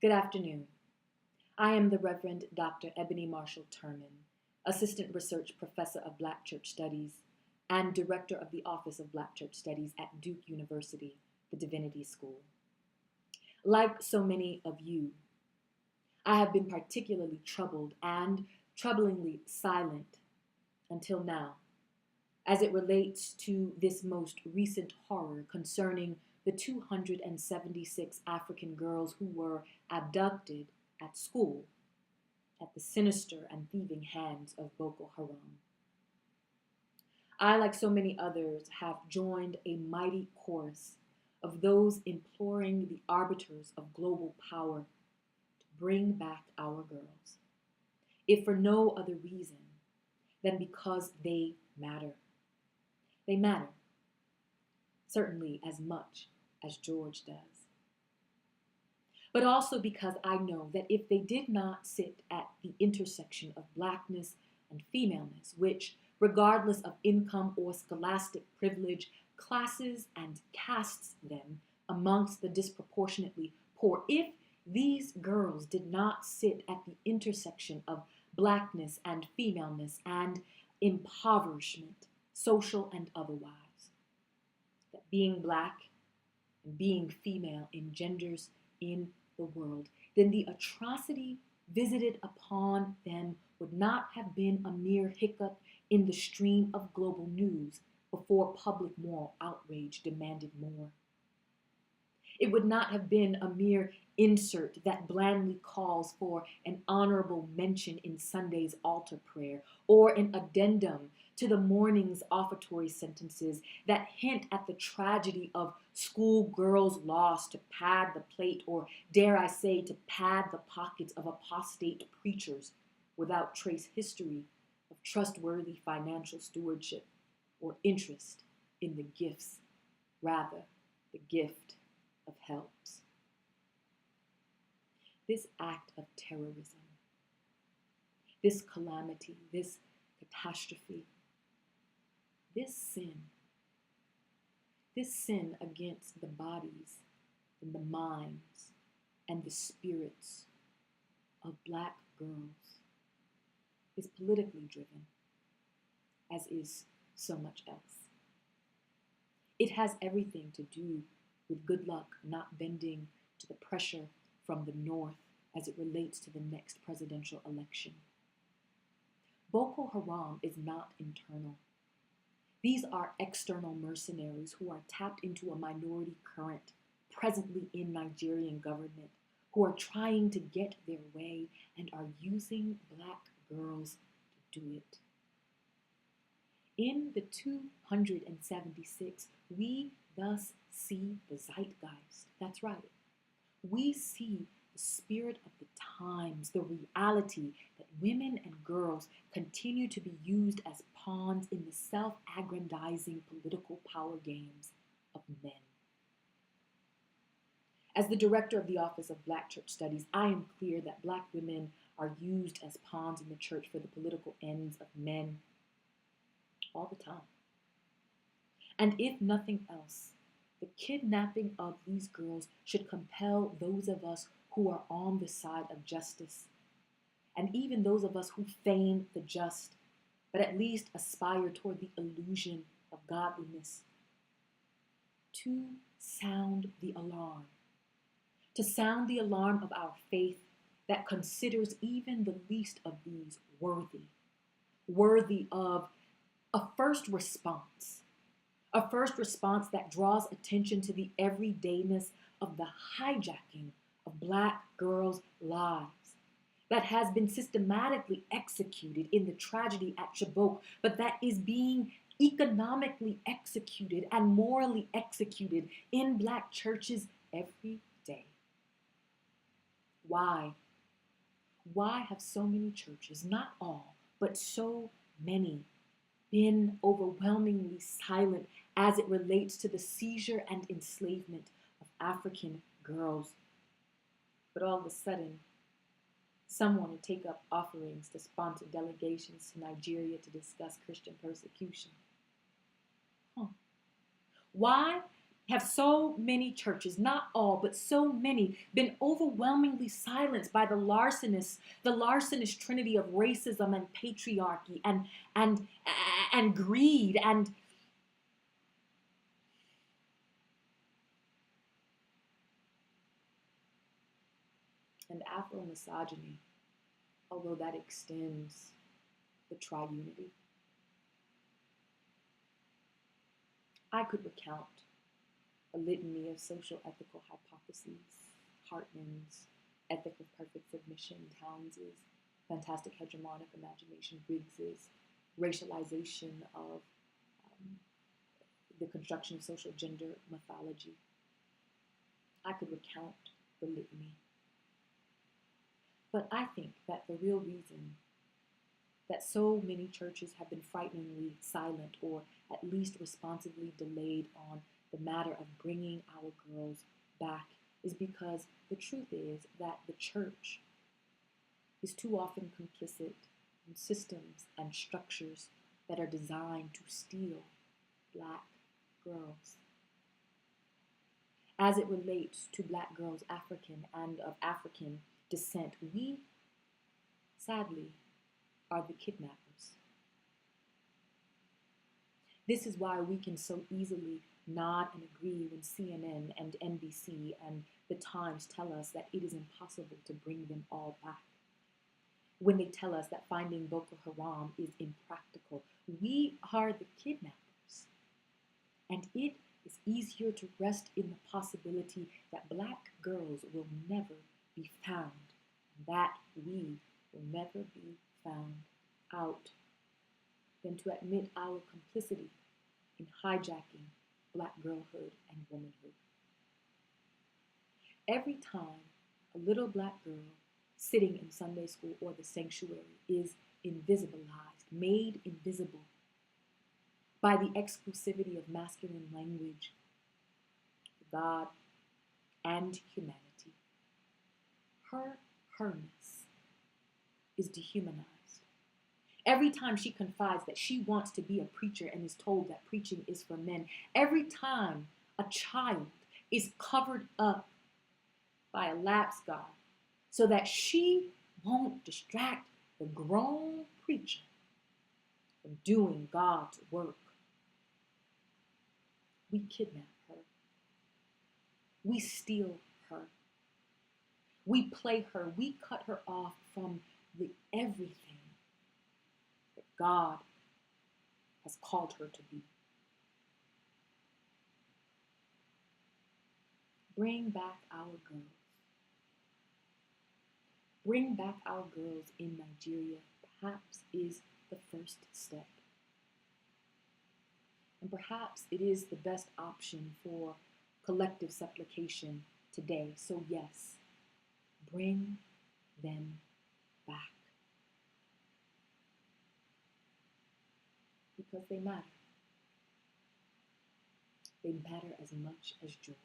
Good afternoon. I am the Reverend Dr. Eboni Marshall Turman, Assistant Research Professor of Black Church Studies and Director of the Office of Black Church Studies at Duke University, the Divinity School. Like so many of you, I have been particularly troubled and troublingly silent until now, as it relates to this most recent horror concerning the 276 African girls who were abducted at school at the sinister and thieving hands of Boko Haram. I, like so many others, have joined a mighty chorus of those imploring the arbiters of global power to bring back our girls, if for no other reason than because they matter. They matter, certainly as much as George does. But also because I know that if they did not sit at the intersection of blackness and femaleness, which, regardless of income or scholastic privilege, classes and casts them amongst the disproportionately poor, if these girls did not sit at the intersection of blackness and femaleness and impoverishment, social and otherwise, that being black and being female engenders in the world, then the atrocity visited upon them would not have been a mere hiccup in the stream of global news before public moral outrage demanded more. It would not have been a mere insert that blandly calls for an honorable mention in Sunday's altar prayer, or an addendum to the morning's offertory sentences that hint at the tragedy of schoolgirls lost to pad the plate, or dare I say, to pad the pockets of apostate preachers without trace history of trustworthy financial stewardship or interest in the gifts, rather the gift of helps. This act of terrorism, this calamity, this catastrophe, this sin against the bodies and the minds and the spirits of black girls is politically driven, as is so much else. It has everything to do with good luck not bending to the pressure from the North as it relates to the next presidential election. Boko Haram is not internal. These are external mercenaries who are tapped into a minority current presently in Nigerian government, who are trying to get their way and are using black girls to do it. In the 276, we thus see the zeitgeist. That's right. We see the spirit of the times, the reality that women and girls continue to be used as pawns in the self-aggrandizing political power games of men. As the director of the Office of Black Church Studies, I am clear that black women are used as pawns in the church for the political ends of men all the time. And if nothing else, the kidnapping of these girls should compel those of us who are on the side of justice, and even those of us who feign the just, but at least aspire toward the illusion of godliness, to sound the alarm. To sound the alarm of our faith that considers even the least of these worthy of a first response that draws attention to the everydayness of the hijacking of black girls' lives that has been systematically executed in the tragedy at Chibok, but that is being economically executed and morally executed in black churches every day. Why? Why have so many churches, not all, but so many, been overwhelmingly silent as it relates to the seizure and enslavement of African girls? But all of a sudden, some want to take up offerings to sponsor delegations to Nigeria to discuss Christian persecution. Why? have so many churches, not all, but so many, been overwhelmingly silenced by the larcenous trinity of racism and patriarchy and and greed and Afro-misogyny, although that extends the triunity. I could recount a litany of social ethical hypotheses: Hartman's ethic of perfect submission, Towns's fantastic hegemonic imagination, Briggs's racialization of the construction of social gender mythology. I could recount the litany. But I think that the real reason that so many churches have been frighteningly silent, or at least responsibly delayed on the matter of bringing our girls back, is because the truth is that the church is too often complicit in systems and structures that are designed to steal Black girls. As it relates to Black girls, African and of African descent, we, sadly, are the kidnappers. This is why we can so easily nod and agree when CNN and NBC and the Times tell us that it is impossible to bring them all back. When they tell us that finding Boko Haram is impractical, we are the kidnappers. And it is easier to rest in the possibility that Black girls will never be found, and that we will never be found out, than to admit our complicity in hijacking Black girlhood and womanhood. Every time a little Black girl sitting in Sunday school or the sanctuary is invisibilized, made invisible by the exclusivity of masculine language, God and humanity, her herness is dehumanized. Every time she confides that she wants to be a preacher and is told that preaching is for men, every time a child is covered up by a lapsed God so that she won't distract the grown preacher from doing God's work, we kidnap her. We steal her. We play her. We cut her off from the everything that God has called her to be. Bring back our girls. Bring back our girls in Nigeria perhaps is the first step. And perhaps it is the best option for collective supplication today. So yes, bring them back. Because they matter. They matter as much as George.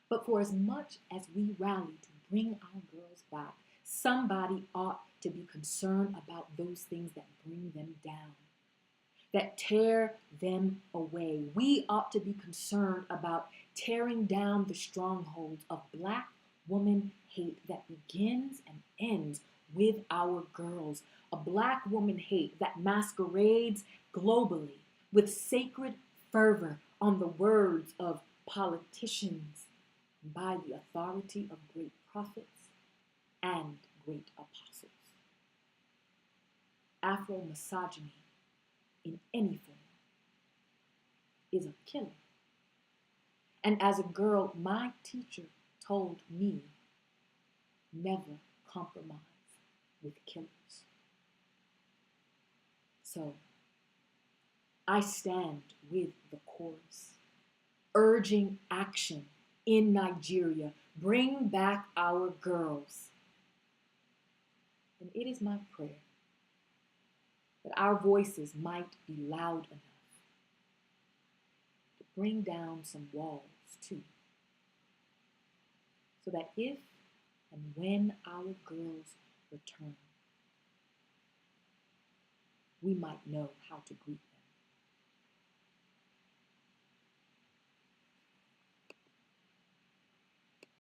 But for as much as we rally to bring our girls back, somebody ought to be concerned about those things that bring them down, that tear them away. We ought to be concerned about tearing down the strongholds of Black woman hate that begins and ends with our girls. A Black woman hate that masquerades globally with sacred fervor on the words of politicians, by the authority of great prophets and great apostles. Afro-misogyny in any form is a killer. And as a girl, my teacher told me, never compromise with killers. So I stand with the chorus, urging action in Nigeria. Bring back our girls. And it is my prayer that our voices might be loud enough to bring down some walls too, so that if and when our girls return, we might know how to greet them.